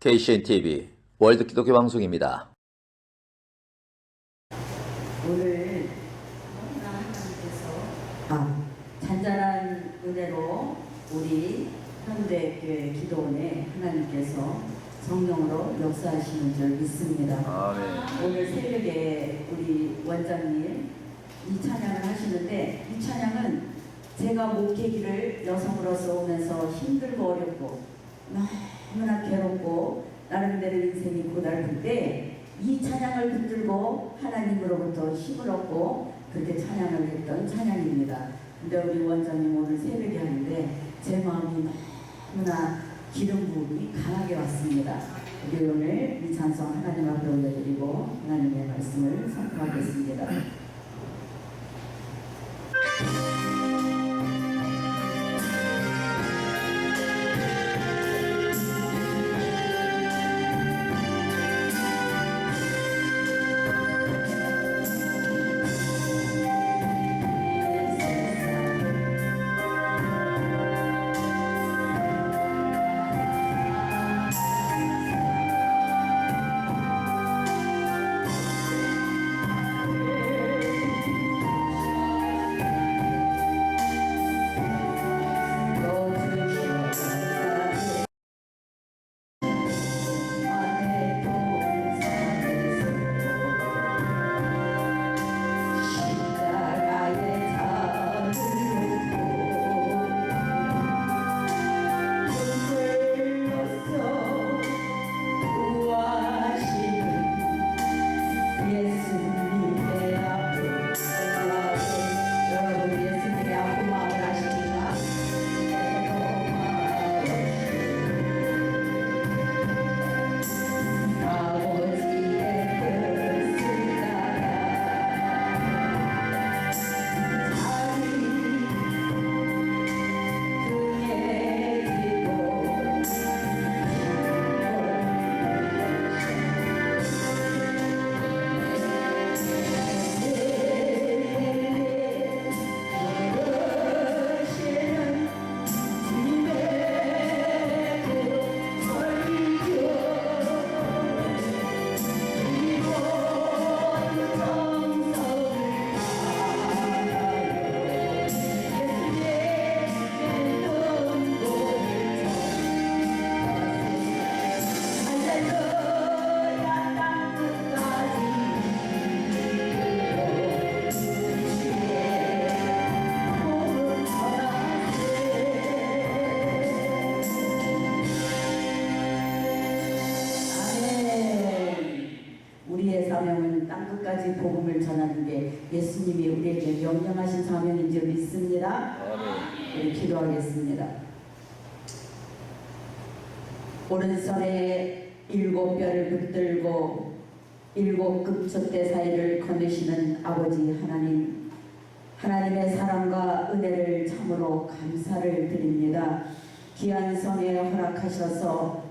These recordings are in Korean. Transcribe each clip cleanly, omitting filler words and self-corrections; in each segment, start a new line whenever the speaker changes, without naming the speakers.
KCN-TV 월드 기독교 방송입니다.
오늘 하나님께서 잔잔한 은혜로 우리 현대교회 기도원에 하나님께서 성령으로 역사하시는 줄 믿습니다.
아멘.
오늘 새벽에 우리 원장님 이 찬양을 하시는데, 이 찬양은 제가 목회기를 여성으로서 오면서 힘들고 어렵고 너무나 괴롭고 나름대로 인생이 고달플 때 이 찬양을 붙들고 하나님으로부터 힘을 얻고 그렇게 찬양을 했던 찬양입니다. 근데 우리 원장님 오늘 새벽에 하는데 제 마음이 너무나 기름 부음이 강하게 왔습니다. 우리 오늘 이 찬송 하나님 앞에 올려드리고 하나님의 말씀을 선포하겠습니다. 사명은 땅끝까지 복음을 전하는 게 예수님이 우리에게 명령하신 사명인 줄 믿습니다. 우리 기도하겠습니다. 오른손에 7뼈를 붙들고 7급촛대 사이를 거느시는 아버지 하나님, 하나님의 사랑과 은혜를 참으로 감사를 드립니다. 귀한 성에 허락하셔서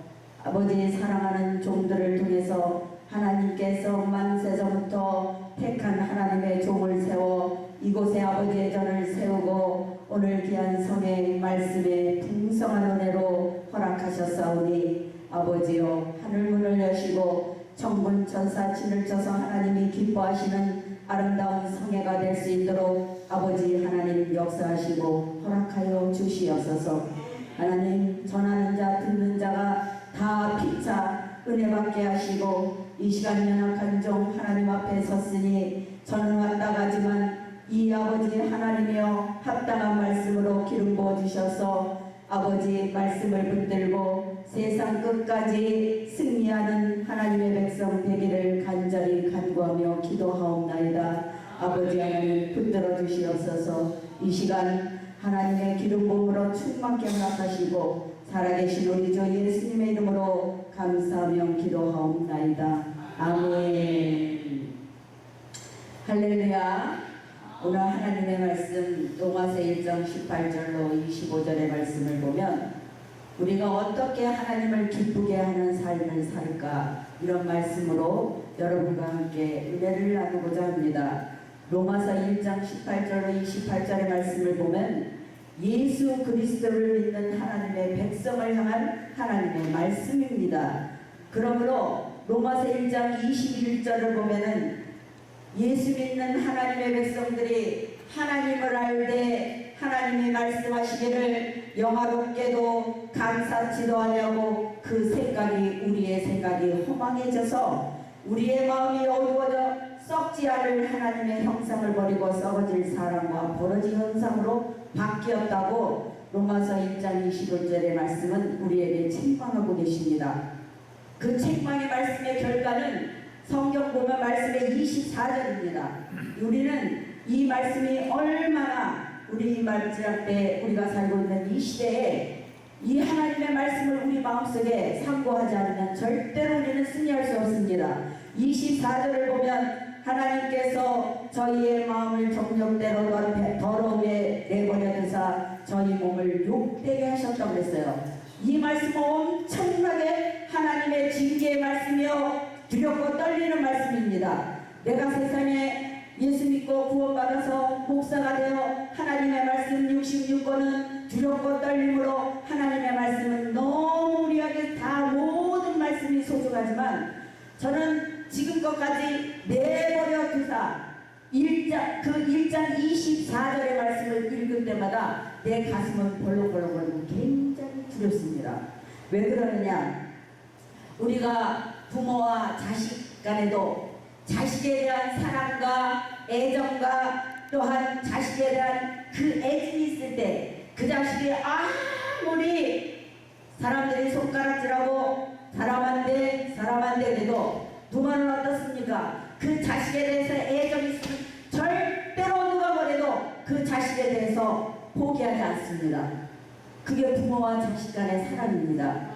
아버지 사랑하는 종들을 통해서 하나님께서 만세전부터 택한 하나님의 종을 세워 이곳에 아버지의 전을 세우고 오늘 귀한 성의 말씀에 풍성한 은혜로 허락하셨사오니 아버지여, 하늘문을 여시고 천군 천사 진을 쳐서 하나님이 기뻐하시는 아름다운 성회가 될 수 있도록 아버지 하나님 역사하시고 허락하여 주시옵소서. 하나님, 전하는 자 듣는 자가 다 피차 은혜 받게 하시고 이 시간 연약한 종 하나님 앞에 섰으니 저는 왔다 가지만 이 아버지 하나님이여 합당한 말씀으로 기름 부어주셔서 아버지 말씀을 붙들고 세상 끝까지 승리하는 하나님의 백성 되기를 간절히 간구하며 기도하옵나이다. 아버지 하나님 붙들어 주시옵소서. 이 시간 하나님의 기름 부음으로 충만케 허락하시고 살아계신 우리 주 예수님의 이름으로 감사하며 기도하옵나이다. 아멘. 할렐루야. 오늘 하나님의 말씀 로마서 1장 18절로 25절의 말씀을 보면 우리가 어떻게 하나님을 기쁘게 하는 삶을 살까, 이런 말씀으로 여러분과 함께 은혜를 나누고자 합니다. 로마서 1장 18절로 28절의 말씀을 보면 예수 그리스도를 믿는 하나님의 백성을 향한 하나님의 말씀입니다. 그러므로 로마서 1장 21절을 보면은 예수 믿는 하나님의 백성들이 하나님을 알되 하나님이 말씀하시기를 영화롭게도 감사치도 하려고 그 생각이 우리의 생각이 허망해져서 우리의 마음이 어두워져 썩지 않을 하나님의 형상을 버리고 썩어질 사람과 버러지 형상으로 바뀌었다고 로마서 1장 25절의 말씀은 우리에게 책망하고 계십니다. 그 책망의 말씀의 결과는 성경 보면 말씀의 24절입니다. 우리는 이 말씀이 얼마나 우리 말씀 때 우리가 살고 있는 이 시대에 이 하나님의 말씀을 우리 마음속에 상고하지 않으면 절대로 우리는 승리할 수 없습니다. 24절을 보면 하나님께서 저희의 마음을 정욕대로 더러움에 내버려 두사 저희 몸을 욕되게 하셨다고 했어요. 이 말씀은 엄청나게 하나님의 징계의 말씀이요 두렵고 떨리는 말씀입니다. 내가 세상에 예수 믿고 구원받아서 목사가 되어 하나님의 말씀 66권은 두렵고 떨림으로 하나님의 말씀은 너무 우리에게 다 모든 말씀이 소중하지만 저는 지금껏까지 내버려 두사 1장 24절의 말씀을 읽을 때마다 내 가슴은 벌렁벌렁거리고 굉장히 두렵습니다. 왜 그러느냐? 우리가 부모와 자식 간에도 자식에 대한 사랑과 애정과 또한 자식에 대한 그 애증이 있을 때 그 자식이 아무리 사람들이 손가락질하고 사람한테 그래도 부모는 어떻습니까? 그 자식에 대해서 애정이 있으면 절대로 누가 뭐래도 그 자식에 대해서 포기하지 않습니다. 그게 부모와 자식 간의 사랑입니다.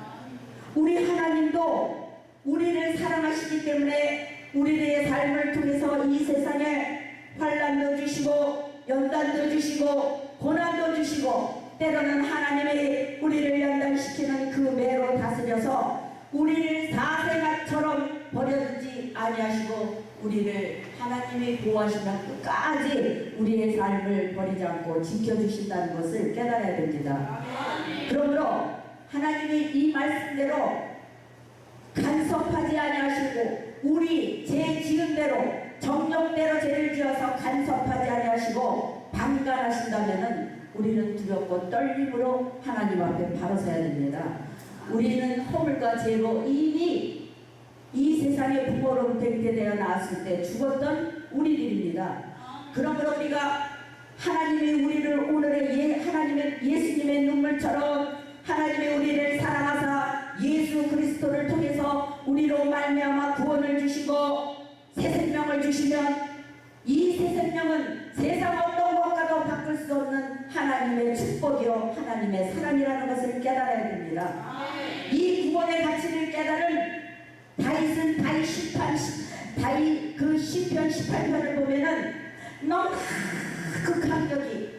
우리 하나님도 우리를 사랑하시기 때문에 우리의 삶을 통해서 이 세상에 환난도 주시고 연단도 주시고 고난도 주시고 때로는 하나님이 우리를 연단시키는 그 매로 다스려서 우리를 사생아처럼 버려두지 아니하시고 우리를 하나님이 보호하시면 끝까지 우리의 삶을 버리지 않고 지켜주신다는 것을 깨달아야 됩니다. 그러므로 하나님이 이 말씀대로 간섭하지 아니하시고 우리 제 지은대로 정령대로 죄를 지어서 간섭하지 아니하시고 방관하신다면은 우리는 두렵고 떨림으로 하나님 앞에 바로 서야 됩니다. 우리는 허물과 죄로 이미 이 세상의 부모로부터 이렇게 되어 나왔을 때 죽었던 우리들입니다. 그러므로 우리가 하나님이 우리를 오늘의 하나님의 예수님의 눈물처럼 하나님이 우리를 사랑하사 예수 그리스도를 통해서 우리로 말미암아 구원을 주시고 새 생명을 주시면 이 새 생명은 세상 어떤 것과도 바꿀 수 없는 하나님의 축복이요 하나님의 사랑이라는 것을 깨달아야 됩니다. 이 구원의 가치를 깨달은 다윗은 다윗 그 시편 18편을 보면은 너무 그 감격이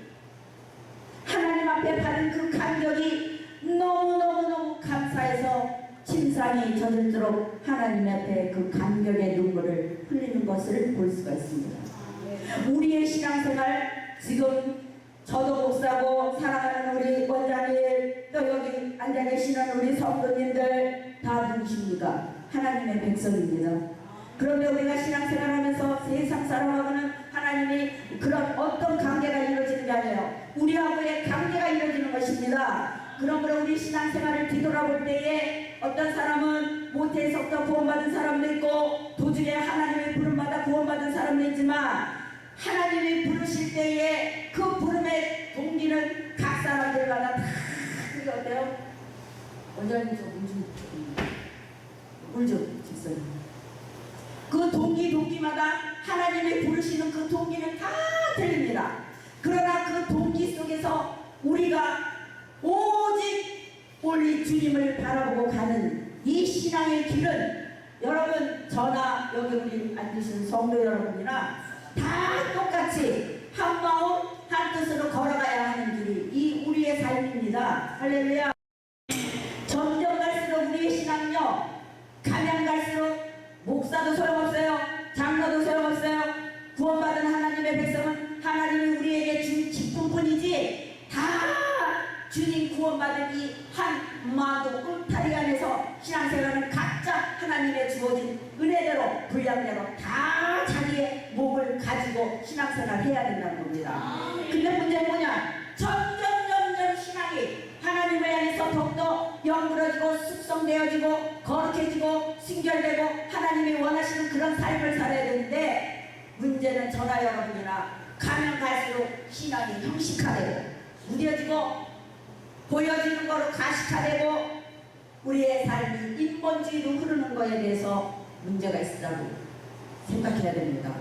하나님 앞에 받은 그 감격이 너무너무 감사해서 침상이 젖을수록 하나님 앞에 그 감격의 눈물을 흘리는 것을 볼 수가 있습니다. 우리의 신앙생활 지금 저도 목사고 사랑하는 우리 원장님 또 여기 앉아 계시는 우리 성도님들 다 누구십니까? 하나님의 백성입니다. 그런데 우리가 신앙생활하면서 세상 사람하고는 하나님이 그런 어떤 관계가 이루어지는 게 아니에요. 우리하고의 관계가 이루어지는 것입니다. 그러므로 우리 신앙생활을 뒤돌아볼 때에 어떤 사람은 모태에서부터 구원받은 사람도 있고 도중에 하나님의 부름마다 구원받은 사람도 있지만 하나님이 부르실 때에 그 부름의 동기는 각 사람들마다 다 그게 어때요? 원장님 물좀 주세요. 그 동기마다 하나님이 부르시는 그 동기는 다 틀립니다. 그러나 그 동기 속에서 우리가 오직 우리 주님을 바라보고 가는 이 신앙의 길은 여러분 저나 여기 우리 앉으신 성도 여러분이나 다 똑같이 한 마음 한 뜻으로 걸어가야 하는 길이 이 우리의 삶입니다. 할렐루야. 점점 갈수록 우리의 신앙요 가면 갈수록 목사도 소용없어요. 장로도 소용없어요. 구원받은 하나님의 백성은 하나님이 우리에게 준 기쁨뿐이지 다 주님 구원받은 이 한 마도 울타리 안에서 신앙생활은 각자 하나님의 주어진 은혜대로 분량대로 다 자기의 목을 가지고 신앙생활을 해야 된다는 겁니다. 근데 문제는 뭐냐? 점점 신앙이 하나님을 향해서 더욱더 영그러지고 숙성되어지고 거룩해지고 순결되고 하나님이 원하시는 그런 삶을 살아야 되는데, 문제는 저나 여러분이나 가면 갈수록 신앙이 형식화되고 무뎌지고 보여지는 거로 가식화되고 우리의 삶이 인본주의로 흐르는 거에 대해서 문제가 있다고 생각해야 됩니다.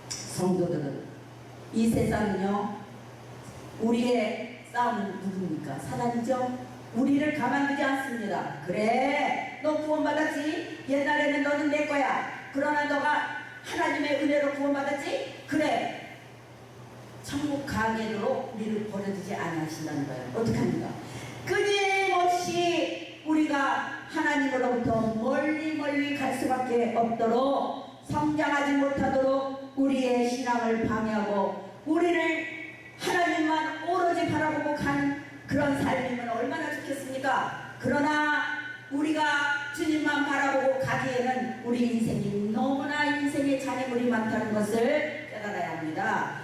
성도들은 이 세상은요, 우리의 싸움은 누굽니까? 사단이죠. 우리를 가만두지 않습니다. 그래, 너 구원받았지? 옛날에는 너는 내 거야. 그러나 너가 하나님의 은혜로 구원받았지? 그래, 천국 가게로 우리를 버려두지 않으신다는 거예요. 어떻게 합니까? 끊임없이 우리가 하나님으로부터 멀리 갈 수밖에 없도록, 성장하지 못하도록 우리의 신앙을 방해하고 우리를 하나님만 오로지 바라보고 가는 그런 삶이면 얼마나 좋겠습니까? 그러나 우리가 주님만 바라보고 가기에는 우리 인생이 너무나 인생의 장애물이 많다는 것을 깨달아야 합니다.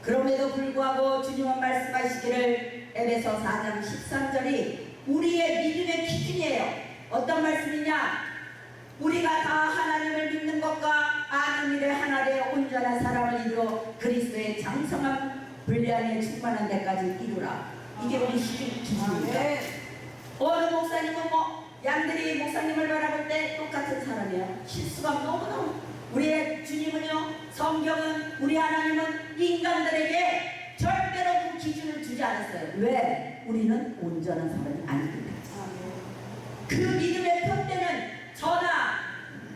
그럼에도 불구하고 주님은 말씀하시기를, 에베소 4장 13절이 우리의 믿음의 기준이에요. 어떤 말씀이냐? 우리가 다 하나님을 믿는 것과 아는 일에 하나되어 온전한 사람을 이루어 그리스도의 장성한 분량에 충만한 데까지 이루라. 이게 우리 기준입니다. 어느 목사님은 양들이 목사님을 바라볼 때 똑같은 사람이에요. 실수가 너무너무. 우리의 주님은요, 성경은, 우리 하나님은 인간들에게 절대로 그 기준을 주지 않았어요. 왜? 우리는 온전한 사람이 아니기 때문에. 그 믿음의 표대는 저나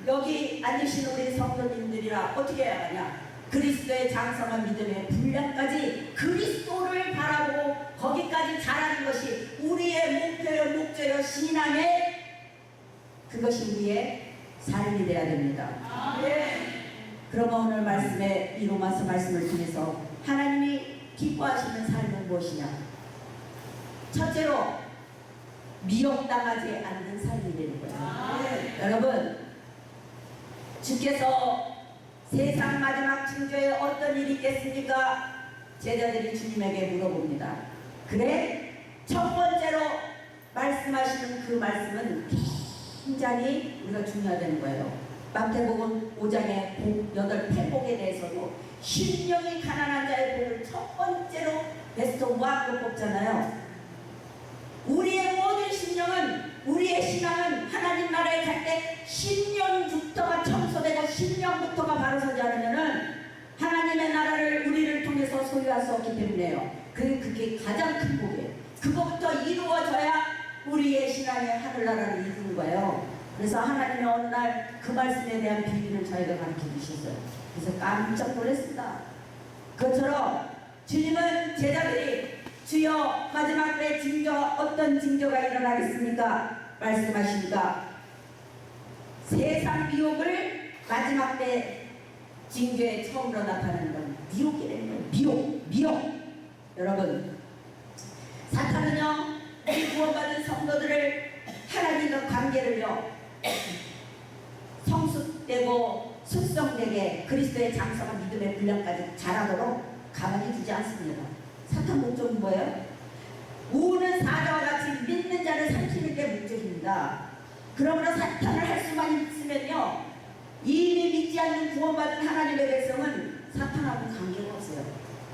여기 앉으신 우리 성도님들이라 어떻게 해야 하냐? 그리스도의 장성한 믿음의 분량까지 그리스도를 바라보고 거기까지 자라는 것이 우리의 목표요, 목적요, 신앙의, 그것이 우리의 삶이 되어야 됩니다. 그러면 오늘 말씀에, 이 로마서 말씀을 통해서 하나님이 기뻐하시는 삶은 무엇이냐? 첫째로 미혹당하지 않는 삶이 되는 거예요. 여러분, 주께서 세상 마지막 징조에 어떤 일이 있겠습니까? 제자들이 주님에게 물어봅니다. 그래? 첫 번째로 말씀하시는 그 말씀은 굉장히 우리가 중요하다는 거예요. 마태복음 5장의 8패복에 대해서도 심령이 가난한 자의 복을 첫 번째로 베스트 1로 뽑잖아요. 우리의 모든 심령은, 우리의 신앙은 하나님 나라에 갈 때 심령부터가 청소되고 심령부터가 바로 서지 않으면은 하나님의 나라를 우리를 통해서 소유할 수 없기 때문에요. 그게 가장 큰 복이에요. 그거부터 이루어져야 우리의 신앙의 하늘나라를 이루는 거예요. 그래서 하나님의 어느 날 그 말씀에 대한 비밀을 저희가 가르쳐 주셨어요. 그래서 깜짝 놀랐습니다. 그것처럼 주님은 제자들이 주여 마지막 때 징조, 어떤 징조가 일어나겠습니까? 말씀하십니다. 세상 미혹을 마지막 때 징조에 처음으로 나타나는 건 미혹이라는 거예요. 미혹. 여러분, 사탄은요, 이 구원받은 성도들을 하나님과 관계를요, 성숙되고 숙성되게 그리스도의 장성한 믿음의 분량까지 자라도록 가만히 두지 않습니다. 사탄 목적은 뭐예요? 우는 사자와 같이 믿는 자를 삼키는 게 목적입니다. 그러므로 사탄을 할 수만 있으면요, 이미 믿지 않는 구원받은 하나님의 백성은 사탄하고 관계가 없어요.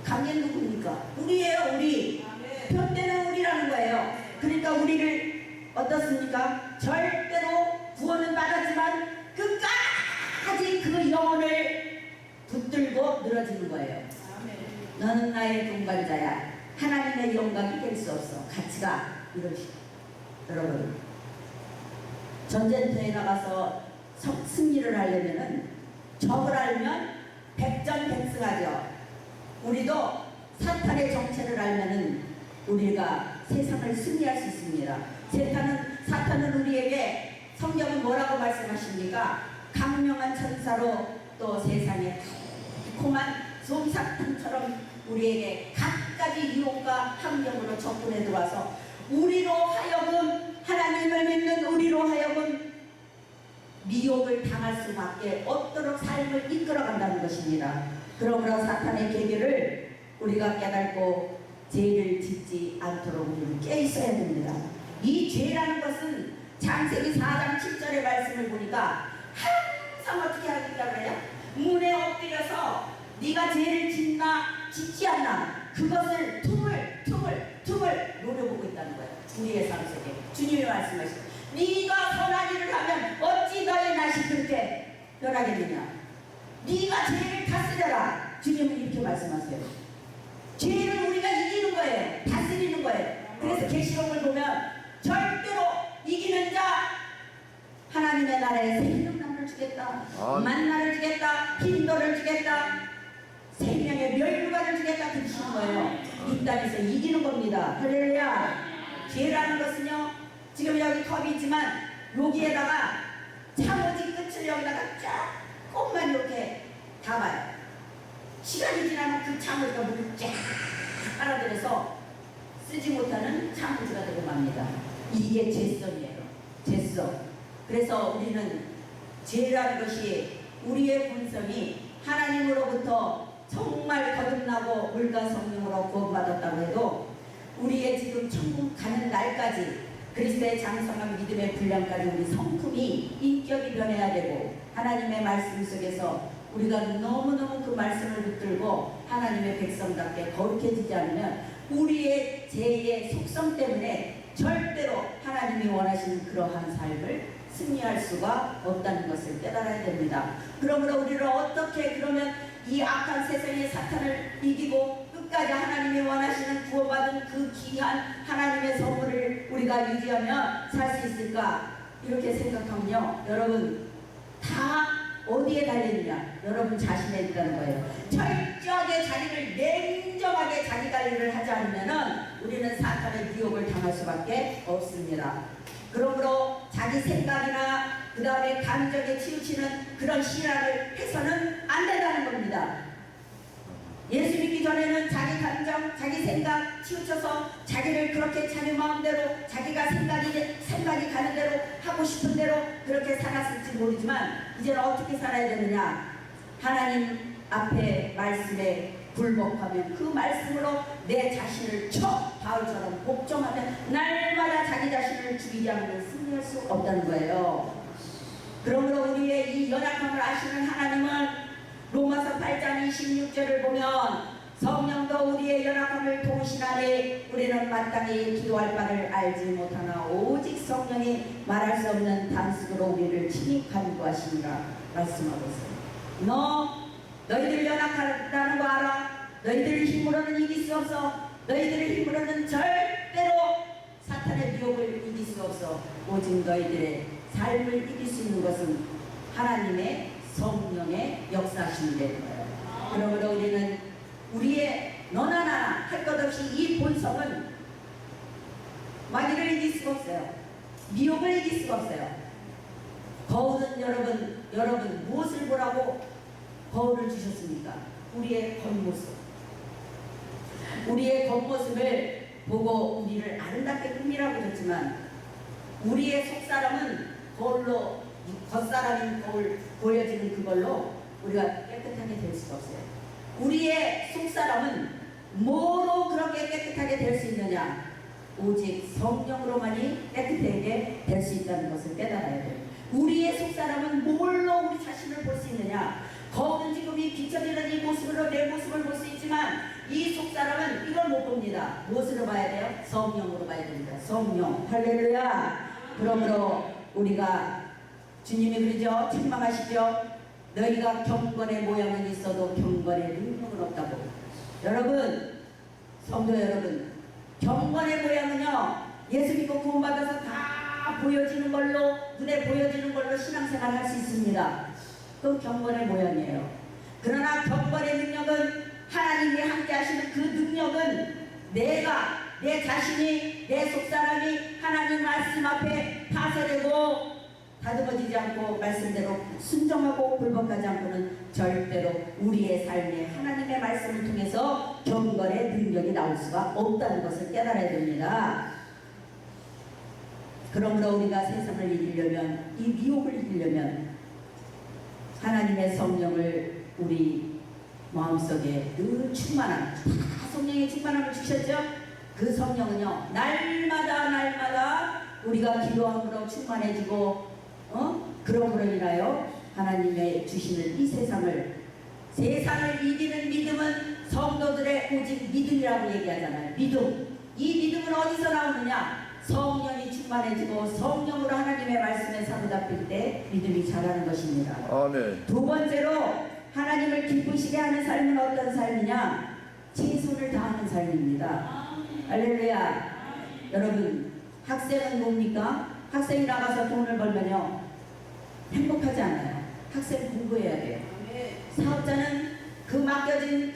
관계는 누굽니까? 우리예요, 우리. 표대는 우리라는 거예요. 그러니까 우리를 어떻습니까? 절대로 구원은 받았지만 끝까지 그 영혼을 붙들고 늘어지는 거예요. 너는 나의 동반자야. 하나님의 영광이 될 수 없어. 같이 가. 이런 식으로. 여러분, 전쟁터에 나가서 승리를 하려면은 적을 알면 백전백승하죠. 우리도 사탄의 정체를 알면은 우리가 세상을 승리할 수 있습니다. 사탄은 우리에게, 성경은 뭐라고 말씀하십니까? 강명한 천사로, 또 세상에 달콤한 솜사탕처럼 우리에게 갖가지 유혹과 환경으로 접근해 들어와서 우리로 하여금, 하나님을 믿는 우리로 하여금 미혹을 당할 수밖에 없도록 삶을 이끌어간다는 것입니다. 그러므로 사탄의 계계를 우리가 깨닫고 죄를 짓지 않도록 우리는 깨 있어야 됩니다. 이 죄라는 것은 창세기 4장 7절의 말씀을 보니까 항상 어떻게 하겠다 그래요? 문에 엎드려서 네가 죄를 짓나 짓지 않나 그것을 틈을 노려보고 있다는 거예요. 우리의 삶 속에 주님이 말씀하시죠. 네가 선한 일을 하면 어찌 너의 낯이 그렇게 변하겠느냐. 네가 죄를 다스려라. 주님은 이렇게 말씀하세요. 죄를 우리가 이기는 거예요. 다스리는 거예요. 그래서 계시록을 보면 절대로 이기는 자 하나님의 나라에 생명나무를 주겠다. 만나를 주겠다. 흰돌을 주겠다. 생명의 멸류관을 주겠다. 그러시는 거예요. 이 땅에서 이기는 겁니다. 할렐루야. 죄라는 것은요, 지금 여기 컵이 있지만 여기에다가 창호지 끝을 여기다가 조금만 이렇게 담아요. 시간이 지나면 그 창호지가 물을 쫙 빨아들여서 쓰지 못하는 창호지가 되고 맙니다. 이게 죄성이에요. 죄성. 그래서 우리는 죄라는 것이 우리의 본성이 하나님으로부터 정말 거듭나고 물과 성령으로 구원받았다고 해도 우리의 지금 천국 가는 날까지 그리스도의 장성한 믿음의 분량까지 우리 성품이 인격이 변해야 되고 하나님의 말씀 속에서 우리가 너무너무 그 말씀을 붙들고 하나님의 백성답게 거룩해지지 않으면 우리의 죄의 속성 때문에 절대로 하나님이 원하시는 그러한 삶을 승리할 수가 없다는 것을 깨달아야 됩니다. 그러므로 우리를 어떻게 그러면 이 악한 세상의 사탄을 이기고 끝까지 하나님이 원하시는 구원받은 그 귀한 하나님의 선물을 우리가 유지하며 살 수 있을까? 이렇게 생각하면요, 여러분 다 어디에 달려있느냐? 여러분 자신에 있다는 거예요. 철저하게 자기를 냉정하게 자기 관리를 하지 않으면 우리는 사탄의 미혹을 당할 수밖에 없습니다. 그러므로 자기 생각이나 그 다음에 감정에 치우치는 그런 신앙을 해서는 안 된다는 겁니다. 예수 믿기 전에는 자기 감정, 자기 생각 치우쳐서 자기를 그렇게 자기 마음대로 자기가 생각이 가는 대로 하고 싶은 대로 그렇게 살았을지 모르지만 이제는 어떻게 살아야 되느냐. 하나님 앞에 말씀에 굴복하면 그 말씀으로 내 자신을 바울처럼 복종하면 날마다 자기 자신을 죽이지 않으면 승리할 수 없다는 거예요. 그러므로 우리의 이 연약함을 아시는 하나님은 로마서 8장 26절을 보면 성령도 우리의 연약함을 도우시나니 우리는 마땅히 기도할 바를 알지 못하나 오직 성령이 말할 수 없는 단식으로 우리를 친히 간구하시니라 말씀하고 있어요. 너희들 연약하다는 거 알아? 너희들 힘으로는 이길 수 없어. 너희들의 힘으로는 절대로 사탄의 미혹을 이길 수 없어. 오직 너희들의 삶을 이길 수 있는 것은 하나님의 성령의 역사하심이 되는 거예요. 그러므로 우리는 우리의 너나 나나 할 것 없이 이 본성은 마귀를 이길 수가 없어요. 미혹을 이길 수가 없어요. 거울은 여러분 무엇을 보라고 거울을 주셨습니까? 우리의 겉모습. 우리의 겉모습을 보고 우리를 아름답게 꾸미라고 했지만 우리의 속사람은 거울로 겉사람인 거울 보여지는 그걸로 우리가 깨끗하게 될 수가 없어요. 우리의 속사람은 뭐로 그렇게 깨끗하게 될 수 있느냐? 오직 성령으로만이 깨끗하게 될 수 있다는 것을 깨달아야 돼요. 우리의 속사람은 뭘로 우리 자신을 볼 수 있느냐? 거울은 지금 이 비춰지는 이 모습으로 내 모습을 볼 수 있지만 이 속사람은 이걸 못 봅니다. 무엇으로 봐야 돼요? 성령으로 봐야 됩니다. 성령. 할렐루야. 그러므로 우리가 주님이 그러죠. 책망하시죠. 너희가 경건의 모양은 있어도 경건의 능력은 없다고. 여러분, 성도 여러분, 경건의 모양은요, 예수 믿고 구원받아서 다 보여지는 걸로, 눈에 보여지는 걸로 신앙생활 할 수 있습니다. 그건 경건의 모양이에요. 그러나 경건의 능력은 하나님이 함께 하시는 그 능력은 내 자신이, 내 속사람이 하나님 말씀 앞에 파쇄되고 다듬어지지 않고 말씀대로 순종하고 굴복하지 않고는 절대로 우리의 삶에 하나님의 말씀을 통해서 경건의 능력이 나올 수가 없다는 것을 깨달아야 됩니다. 그러므로 우리가 세상을 이기려면, 이 미혹을 이기려면 하나님의 성령을 우리 마음속에 늘 충만한, 다 성령의 충만함을 주셨죠? 그 성령은요, 날마다 우리가 기도함으로 충만해지고, 그러므로 인하여 하나님의 주시는 이 세상을 이기는 믿음은 성도들의 오직 믿음이라고 얘기하잖아요. 믿음. 이 믿음은 어디서 나오느냐? 성령이 충만해지고 성령으로 하나님의 말씀에 사로잡힐 때 믿음이 자라는 것입니다.
아멘.
두 번째로 하나님을 기쁘시게 하는 삶은 어떤 삶이냐? 최선을 다하는 삶입니다. 할렐루야. 여러분, 학생은 뭡니까? 학생이 나가서 돈을 벌면요, 행복하지 않아요. 학생 공부해야 돼요. 사업자는 그 맡겨진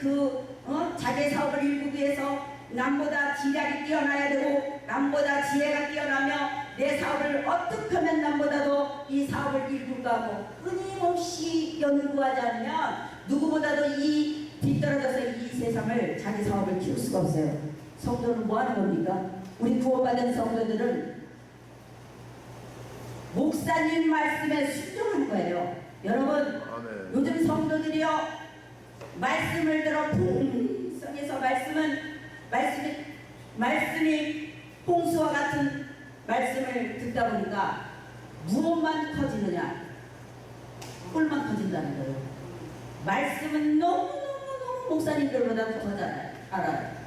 자기 사업을 일구기 위해서 남보다 지략이 뛰어나야 되고, 남보다 지혜가 뛰어나며 내 사업을 어떻게 하면 남보다도 이 사업을 일구가 하고 끊임없이 연구하지 않으면 누구보다도 이 뒤떨어져서 이 세상을 자기 사업을 키울 수가 없어요. 성도는 뭐 하는 겁니까? 우리 구원받은 성도들은 목사님 말씀에 순종하는 거예요. 여러분,
아멘.
요즘 성도들이요, 말씀을 들어 풍성해서 말씀이 홍수와 같은 말씀을 듣다 보니까 무엇만 커지느냐? 꿀만 커진다는 거예요. 말씀은 너무너무 목사님들보다 더 잘 알아요.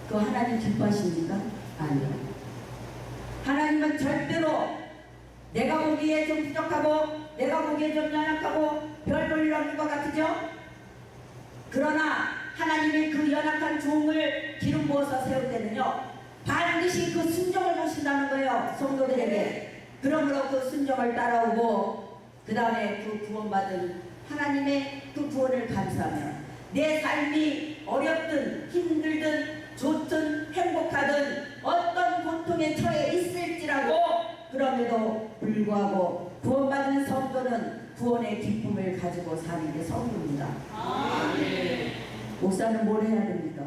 그 하나님 기뻐하십니까? 아니요. 하나님은 절대로 내가 보기에 좀 부족하고 내가 보기에 좀 연약하고 별 볼 일 없는 것 같으죠? 그러나 하나님이 그 연약한 종을 기름 부어서 세울 때는요, 반드시 그 순종을 보신다는 거예요, 성도들에게. 그러므로 그 순종을 따라오고 그 다음에 그 구원받은 하나님의 그 구원을 감사하며 내 삶이 어렵든 힘들든 좋든 행복하든 어떤 고통에 처해 있을지라도 그럼에도 불구하고 구원받은 성도는 구원의 기쁨을 가지고 사는 게 성도입니다. 목사는 뭘 해야 됩니까?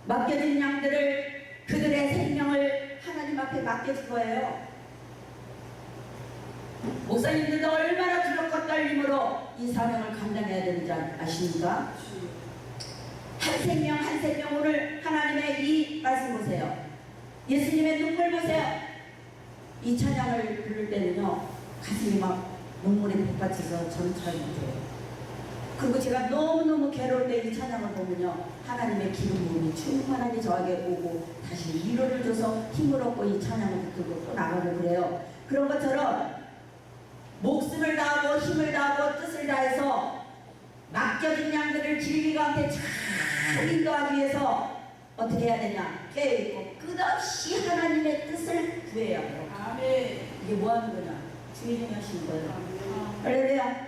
맡겨진 양들을, 그들의 생명을 하나님 앞에 맡겨줄 거예요. 목사님들도 얼마나 두렵고 떨림으로 이 사명을 감당해야 되는지 아십니까? 한 생명 한 생명, 오늘 하나님의 이 말씀 보세요. 예수님의 눈물 보세요. 이 찬양을 부를 때는요, 가슴이 막 눈물에 북받쳐서 저는 잘 못해요. 그리고 제가 너무너무 괴로울 때 이 찬양을 보면요, 하나님의 기름 부음이 충만하게 저에게 오고 다시 위로를 줘서 힘을 얻고 이 찬양을 듣고 또 나가고 그래요. 그런 것처럼 목숨을 다하고 힘을 다하고 뜻을 다해서 맡겨진 양들을 진리 가운데 잘 인도하기 위해서 어떻게 해야 되냐? 깨어있고 끝없이 하나님의 뜻을 구해야 해요. 이게 뭐 하는 거냐? 주인이 하시는 거예요. 할렐루야.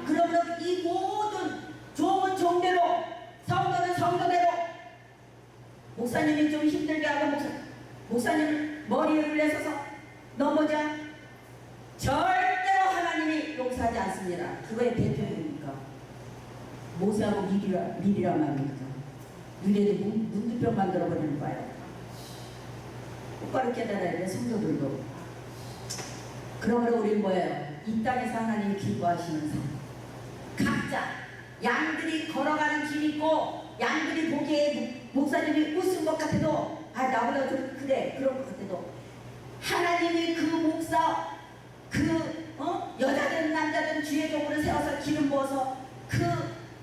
그러므로 이 모든 종은 종대로, 성도는 성도대로, 목사님이 좀 힘들게 하고 목사님 머리에 올려서서 넘어져, 절대로 하나님이 용서하지 않습니다. 그거의 대표입니까? 모세하고 미리란 말입니까? 미래도 문두병 만들어버리는 거예요. 똑바로 깨달아야 돼, 성도들도. 그러므로 우리는 뭐예요? 이 땅에서 하나님이 기뻐하시는 삶. 각자 양들이 걸어가는 길이 있고, 양들이 보기에 목사님이 웃은 것 같아도 나보다 좀 그래 그런 것 같아도 하나님이 그 목사 여자든 남자든 주의 종으로 세워서 기름 부어서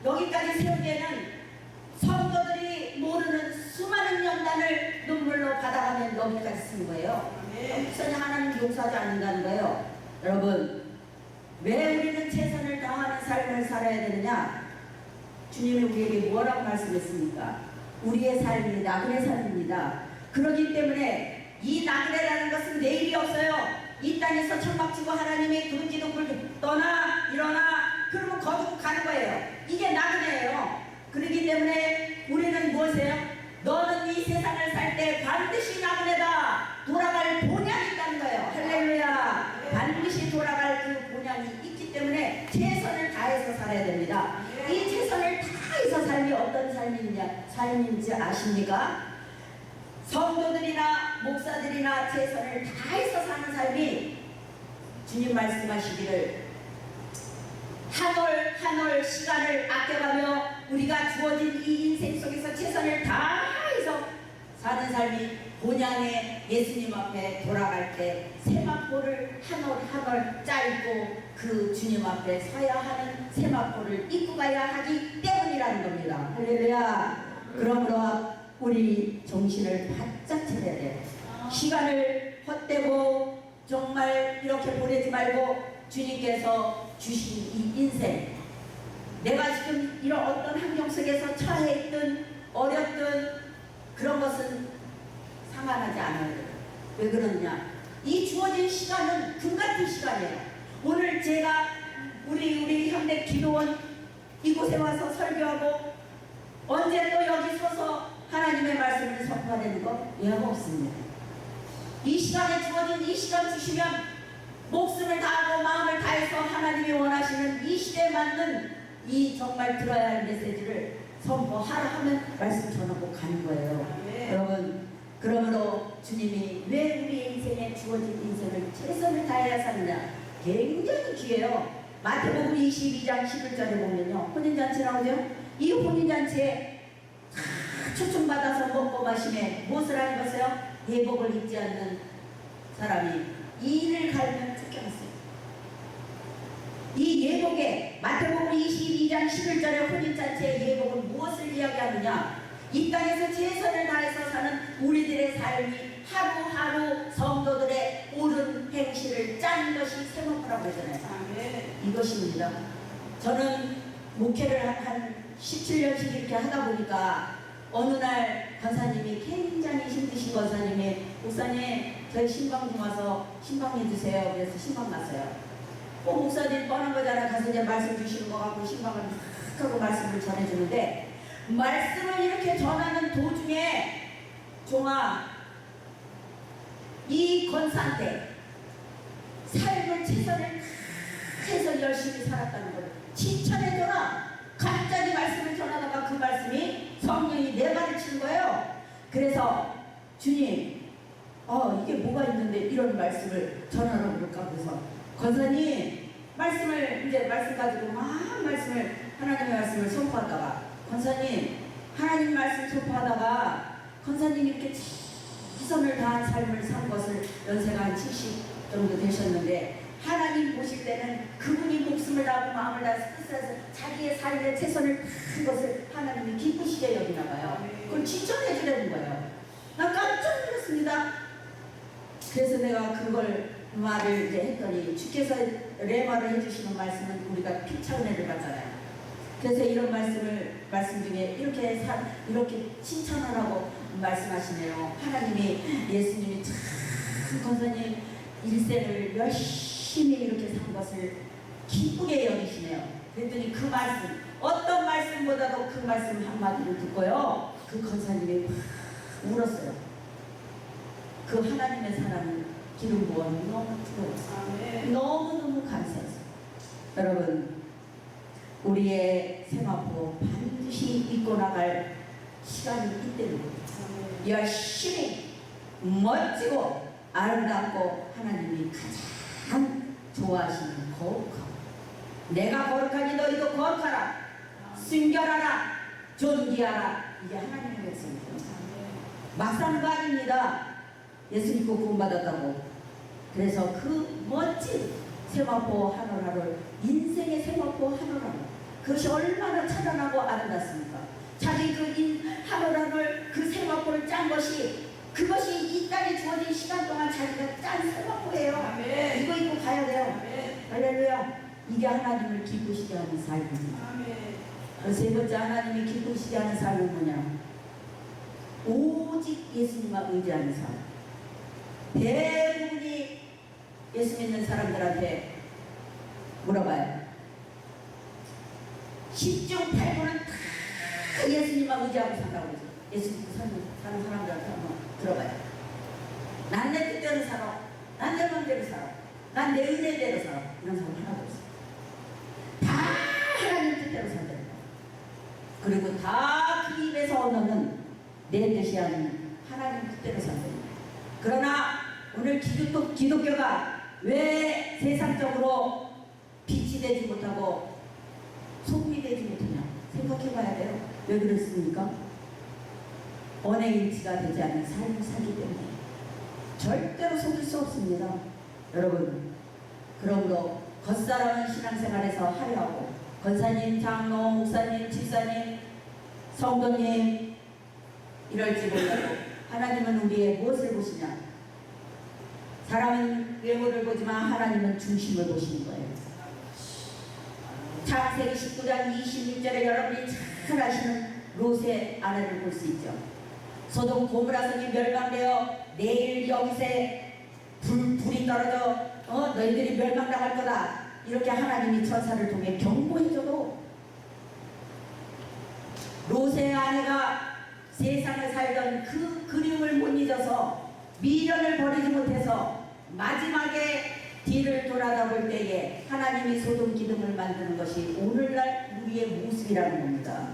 여기까지 세우기에는 성도들이 모르는 수많은 연단을 눈물로 받아가면 여기까지 쓴 거예요. 목사님 하나님 용서하지 않는다는 거예요. 여러분, 왜 우리는 최선을 다하는 삶을 살아야 되느냐? 주님이 우리에게 뭐라고 말씀했습니까? 우리의 삶이 나그네 삶입니다. 그렇기 때문에 이 나그네라는 것은 내일이 없어요. 이 땅에서 천막치고 하나님의 그런 기둥을 떠나 일어나 그러면 거두고 가는 거예요. 이게 나그네예요. 그렇기 때문에 우리는 무엇이에요? 너는 이 세상을 살 때 반드시 나그네다. 돌아갈 본향이 있다는 거예요. 할렐루야. 반드시 돌아갈 그 본향이 있기 때문에 최선을 다해서 살아야 됩니다. 이 최선을 다해서 삶이 어떤 삶인지 아십니까? 성도들이나 목사들이나 최선을 다해서 사는 삶이 주님 말씀하시기를 한 올 한 올 시간을 아껴가며 우리가 주어진 이 인생 속에서 최선을 다해서 사는 삶이 본향의 예수님 앞에 돌아갈 때 세마포를 한 올 한 올 짧고 그 주님 앞에 서야 하는 세마포를 입고 가야 하기 때문이라는 겁니다. 할렐루야. 그러므로 우리 정신을 바짝 차려야 돼요. 시간을 헛되고 정말 이렇게 보내지 말고 주님께서 주신 이 인생, 내가 지금 이런 어떤 환경 속에서 처해 있든 어렵든 그런 것은 상관하지 않아요. 왜 그러냐? 이 주어진 시간은 금같은 시간이에요. 오늘 제가 우리 현대 기도원 이곳에 와서 설교하고 언제 또 여기 서서 하나님의 말씀을 선포하는 거 예가 없습니다. 이 시간에 주어진 이 시간 주시면 목숨을 다하고 마음을 다해서 하나님이 원하시는 이 시대에 맞는 이 정말 들어야 할 메시지를 선포하라 하면 말씀 전하고 가는 거예요.
네.
여러분, 그러므로 주님이 왜 우리의 인생에 주어진 인생을 최선을 다해야 사느냐? 굉장히 귀해요. 마태복음 22장 11절에 보면요, 혼인잔치 나오죠? 이 혼인잔치에 초청받아서 먹고 마심에 무엇을 하는 것이요? 예복을 입지 않는 사람이 이를 갈면 쫓겨났어요. 이 예복에 마태복음 22장 11절의 혼인잔치의 예복은 무엇을 이야기하느냐? 이 땅에서 최선을 다해서 사는 우리들의 삶이 하루하루 성도들의 옳은 행실을 짜는 것이 세마포라고 하잖아요. 이것입니다. 저는 목회를 한 17년씩 이렇게 하다 보니까 어느 날 권사님이 굉장히 힘드신 권사님이 목사님 저희 신방 좀 와서 신방해 주세요. 그래서 신방 갔어요. 목사님 뻔한 거잖아. 가서 이제 말씀 주시는 거 같고 신방을 막 하고 말씀을 전해주는데 말씀을 이렇게 전하는 도중에 종아 이 권사한테 삶을 최선을 해서 열심히 살았다는 걸 칭찬해줘라. 갑자기 말씀을 전하다가 그 말씀이 성령이 내 발을 치는 거예요. 그래서 주님 이게 뭐가 있는데 이런 말씀을 전하라고 그럴까. 그래서 권사님 말씀을 이제 말씀 가지고 막 말씀을 하나님의 말씀을 선포하다가 권사님 하나님 말씀 선포하다가 권사님이 이렇게 최선을 다한 삶을 산 것을 연세가 한 70 정도 되셨는데 하나님 보실 때는 그분이 목숨을 다하고 마음을 다해서 뜻해서 자기의 삶에 최선을 다한 것을 하나님이 기쁘시게 여기나 봐요. 그걸 칭찬해 주려는 거예요. 난 깜짝 놀랐습니다. 그래서 내가 그걸 말을 이제 했더니 주께서 레마를 해주시는 말씀은 우리가 피차은혜를 받잖아요. 그래서 이런 말씀 중에 이렇게 칭찬하라고 말씀하시네요. 하나님이 예수님이 참 권사님 일생을 열심히 이렇게 산 것을 기쁘게 여기시네요. 그랬더니 그 말씀 어떤 말씀보다도 그 말씀 한마디를 듣고요 그 권사님이 막 울었어요. 그 하나님의 사랑은 기름 부어는 너무 뜨거웠어요. 너무너무 감사했어요. 여러분 우리의 세마포 반드시 입고 나갈 시간이 있다는 거예요. 열심히 멋지고 아름답고 하나님이 가장 좋아하시는 거룩함. 내가 거룩하니 너희도 거룩하라. 순결하라. 존귀하라. 이게 하나님의 백성이죠. 막 사는 거 아닙니다. 예수 믿고 구원받았다고. 그래서 그 멋진 세마포 하늘하늘 인생의 세마포 하늘하늘 그것이 얼마나 찬란하고 아름답습니까? 자기 그 하늘하늘 그 세마포를 짠 것이 그것이 이 땅에 주어진 시간 동안 자기가 짠 세마포예요.
아멘.
이거 입고 가야 돼요.
아멘.
할렐루야. 이게 하나님을 기쁘시게 하는 삶입니다.
아멘.
세 번째 하나님이 기쁘시게 하는 삶은 뭐냐? 오직 예수님만 의지하는 삶. 대부분이 예수 믿는 사람들한테 물어봐요. 10중 8구는 다 예수님만 의지하고 산다고 그러죠. 예수 믿고 사는 사람들한테 한번 들어봐요. 난 내 뜻대로 살아. 난 내 마음대로 살아. 난 내 은혜대로 살아. 이런 사람 하나도 없어요. 다 하나님 뜻대로 산다는 거예요. 그리고 다 그 입에서 얻는 내 뜻이 아닌 하나님 뜻대로 산다는 거예요. 그러나 오늘 기독교가 왜 세상적으로 빛이 되지 못하고 소금이 되지 못하냐 생각해 봐야 돼요. 왜 그렇습니까? 언행일치가 되지 않는 삶을 살기 때문에 절대로 속일 수 없습니다. 여러분, 그러므로 겉사람은 신앙생활에서 하려 하고 권사님, 장로, 목사님, 집사님, 성도님 이럴지 몰라도 하나님은 우리의 무엇을 보시냐? 사람은 외모를 보지만 하나님은 중심을 보시는 거예요. 창세기 19장 26절에 여러분이 잘 아시는 롯의 아내를 볼 수 있죠. 소돔 고모라 성이 멸망되어 내일 여기세 불이 떨어져 너희들이 멸망당할 거다 이렇게 하나님이 천사를 통해 경고해줘도 롯의 아내가 세상에 살던 그 그림을 못 잊어서 미련을 버리지 못해서 마지막에 뒤를 돌아다볼 때에 하나님이 소돔 기둥을 만드는 것이 오늘날 우리의 모습이라는 겁니다.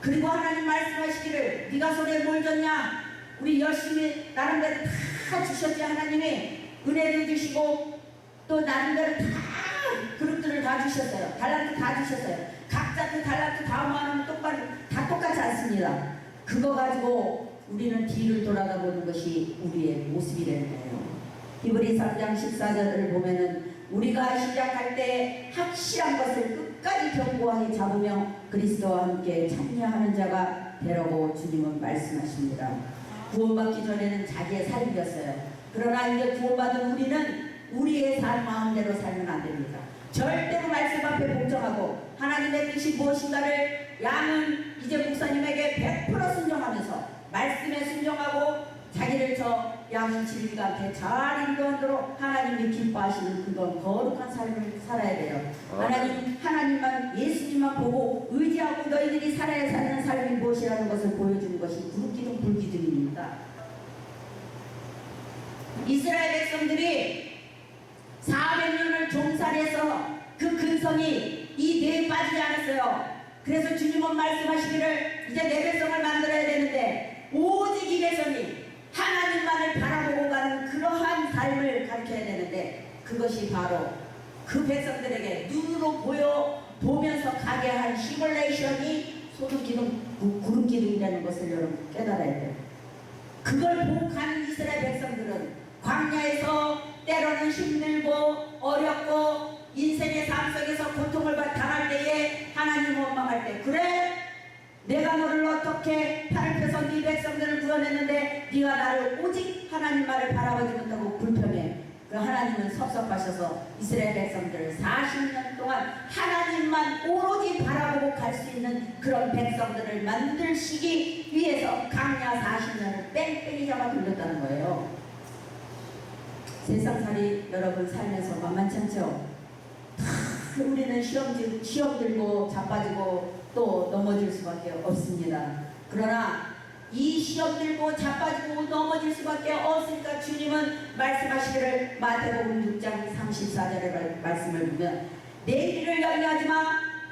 그리고 하나님 말씀하시기를 네가 손에 뭘 줬냐? 우리 열심히 나름대로 다 주셨지. 하나님이 은혜를 주시고 또 나름대로 다 그릇들을 다 주셨어요. 달란트 다 주셨어요. 각자 그 달란트 다 모아놓으면 다 똑같지 않습니다. 그거 가지고 우리는 뒤를 돌아다보는 것이 우리의 모습이 되는 거예요. 히브리 3장 14절을 보면은 우리가 시작할 때 확실한 것을 끝까지 견고하게 잡으며 그리스도와 함께 참여하는 자가 되라고 주님은 말씀하십니다. 구원받기 전에는 자기의 삶이었어요. 그러나 이제 구원받은 우리는 우리의 삶 마음대로 살면 안 됩니다. 절대로 말씀 앞에 복종하고 하나님의 뜻이 무엇인가를 양은 이제 목사님에게 100% 순종하면서 말씀에 순종하고 자기를 저 양은 진리가 함께 잘 인도하도록 하나님이 기뻐하시는 그건 거룩한 삶을 살아야 돼요. 하나님만 예수님만 보고 의지하고 너희들이 살아야 사는 삶이 무엇이라는 것을 보여주는 것이 구름기둥 불기둥입니다. 이스라엘 백성들이 400년을 종살이해서 그 근성이 이 대에 빠지지 않았어요. 그래서 주님은 말씀하시기를 이제 내 백성을 만들어야 되는데 오직 이 백성이 하나님만을 바라보고 가는 그러한 삶을 가르쳐야 되는데 그것이 바로 그 백성들에게 눈으로 보면서 가게 한 시뮬레이션이 소름기둥, 구름기둥이라는 것을 여러분 깨달아야 돼요. 그걸 보고 가는 이스라엘 백성들은 광야에서 때로는 힘들고 어렵고 인생의 삶 속에서 고통을 당할 때에 하나님 원망할 때 그래? 내가 너를 어떻게 팔을 펴서 네 백성들을 구원했는데 네가 나를 오직 하나님만을 바라보지 못하고 불평해. 그 하나님은 섭섭하셔서 이스라엘 백성들을 40년 동안 하나님만 오로지 바라보고 갈 수 있는 그런 백성들을 만들시기 위해서 강야 40년을 뺑뺑이 잡아 돌렸다는 거예요. 세상살이 여러분 살면서 만만치 않죠? 우리는 시험 들고 자빠지고 또 넘어질 수밖에 없습니다. 그러나 이 시험 들고 자빠지고 넘어질 수밖에 없으니까 주님은 말씀하시기를 마태복음 6장 34절의 말씀을 보면 내일을 염려하지 마.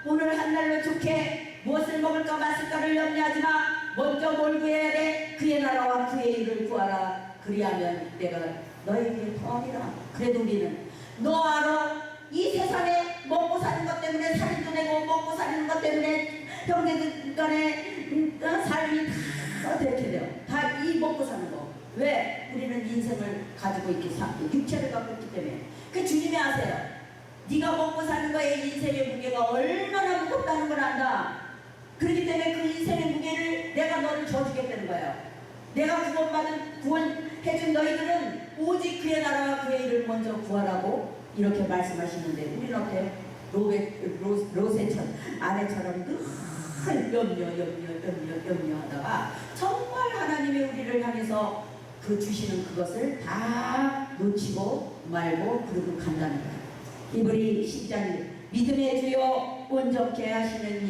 오늘 한 날로 좋게 무엇을 먹을까 마실까를 염려하지 마. 먼저 뭘 구해야 돼? 그의 나라와 그의 일을 구하라. 그리하면 내가 너에게 더하리라. 그래도 우리는 너 알아? 이 세상에 먹고 사는 것 때문에 살인도 내고 먹고 사는 것 때문에 형제들 간에 삶이 다 어떻게 돼요? 다 이 먹고 사는 거. 왜? 우리는 인생을 가지고 있기 육체를 갖고 있기 때문에. 그 주님이 아세요. 네가 먹고 사는 거에 인생의 무게가 얼마나 무겁다는 걸 안다. 그렇기 때문에 그 인생의 무게를 내가 너를 져주겠다는 거예요. 내가 구원해준 너희들은 오직 그의 나라와 그의 일을 먼저 구하라고 이렇게 말씀하시는데 우리는 어때요? 롯의 아내처럼 늘 염려하다가 정말 하나님의 우리를 향해서 그 주시는 그것을 다 놓치고 말고 그러고 간다는 거예요. 히브리 10장 믿음의 주요 온전케 하시는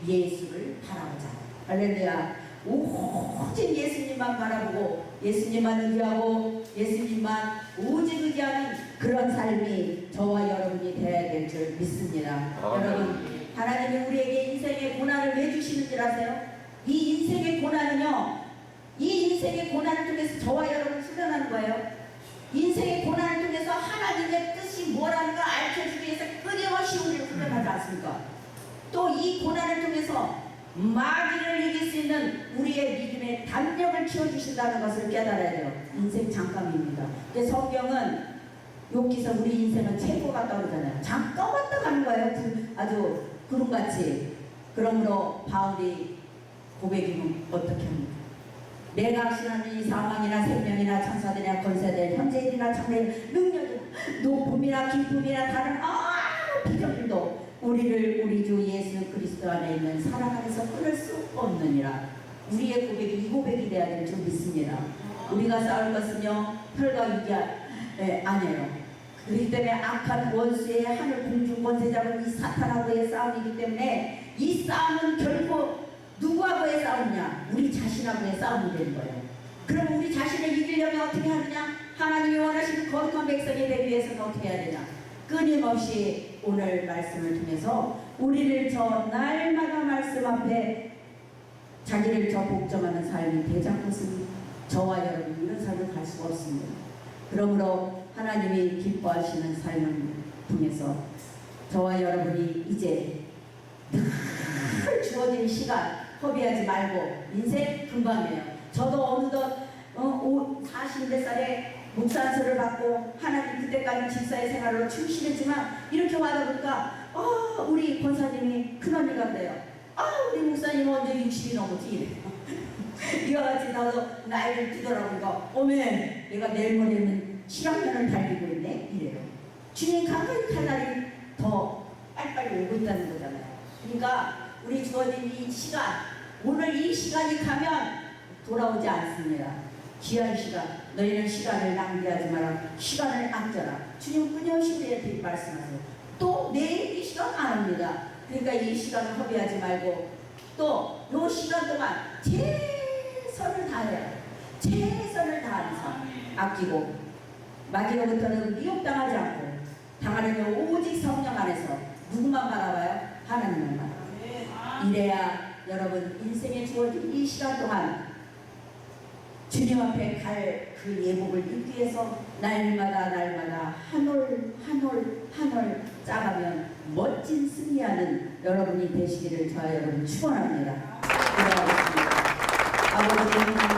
예수를 바라보자. 할렐루야. 오직 예수님만 바라보고 예수님만 의지하고 예수님만 오직 의지하는 그런 삶이 저와 여러분이 되어야 될 줄 믿습니다. 여러분, 하나님이 우리에게 인생의 고난을 왜 주시는 줄 아세요? 이 인생의 고난은요, 이 인생의 고난을 통해서 저와 여러분을 훈련하는 거예요. 인생의 고난을 통해서 하나님의 뜻이 뭐라는 걸 알려주기 위해서 끊임없이 우리를 훈련하지 않습니까? 또 이 고난을 통해서 마귀를 이길 수 있는 우리의 믿음의 담력을 키워주신다는 것을 깨달아야 돼요. 인생 잠깐입니다. 근데 성경은 욥기서 우리 인생은 최고 같다고 그러잖아요. 잠깐 왔다 가는 거예요. 아주 구름같이. 그러므로 바울이 고백이면 어떻게 합니까? 내가 확신하는 이 사망이나 생명이나 천사들이나 권세들 현재일이나 장래일 능력이나 높음이나 기쁨이나 다른 아무 비전들도 우리를 우리 주 예수 그리스도 안에 있는 사랑 안에서 끊을 수 없느니라. 우리의 고백이 이 고백이 돼야 될 줄 믿습니다. 우리가 싸울 것은요 혈과 육이 아니에요. 그렇기 때문에 악한 원수의 하늘 공중 권세자는 이 사탄하고의 싸움이기 때문에 이 싸움은 결국 누구하고의 싸움이냐? 우리 자신하고의 싸움이 되는 거예요. 그럼 우리 자신을 이기려면 어떻게 하느냐? 하나님이 원하시는 거룩한 백성이 되기 위해서는 어떻게 해야 되냐? 끊임없이 오늘 말씀을 통해서 우리를 저 날마다 말씀 앞에 자기를 저 복종하는 삶이 되지 않고서는 저와 여러분 이런 삶을 갈 수가 없습니다. 그러므로 하나님이 기뻐하시는 삶을 통해서 저와 여러분이 이제 늘 주어진 시간 허비하지 말고 인생 금방이에요. 저도 어느덧 40몇 살에 목사 안수를 받고 하나님 그때까지 집사의 생활로 충실했지만 이렇게 와다 보니까 우리 권사님이 큰언니가 그래요. 우리 목사님 언제 60이 넘었지? 이와 같이 나도 나이를 뛰더라고요. 오메 내가 내일 모레는 실학년을 달리고 있네 이래요. 주님 가까이 갈 날이 더 빨리빨리 오고 있다는 거잖아요. 그러니까 우리 주어진 이 시간, 오늘 이 시간이 가면 돌아오지 않습니다. 귀한 시간, 너희는 시간을 낭비하지 마라. 시간을 아껴라. 주님 끊임없이 우리한테 말씀하세요. 또 내일 이 시간 안 옵니다. 그러니까 이 시간을 허비하지 말고 또 이 시간 동안 최선을 다해요. 최선을 다하는 삶 아끼고 마귀로부터는 미혹당하지 않고 당하려면 오직 성령 안에서 누구만 바라봐요? 하나님만 바라봐요. 이래야 여러분 인생에 주어진 이 시간 동안 주님 앞에 갈 그 예복을 입기 위해서 날마다 한 올 짜가면 멋진 승리하는 여러분이 되시기를 저와 여러분 축원합니다. 기도하겠습니다. 아버지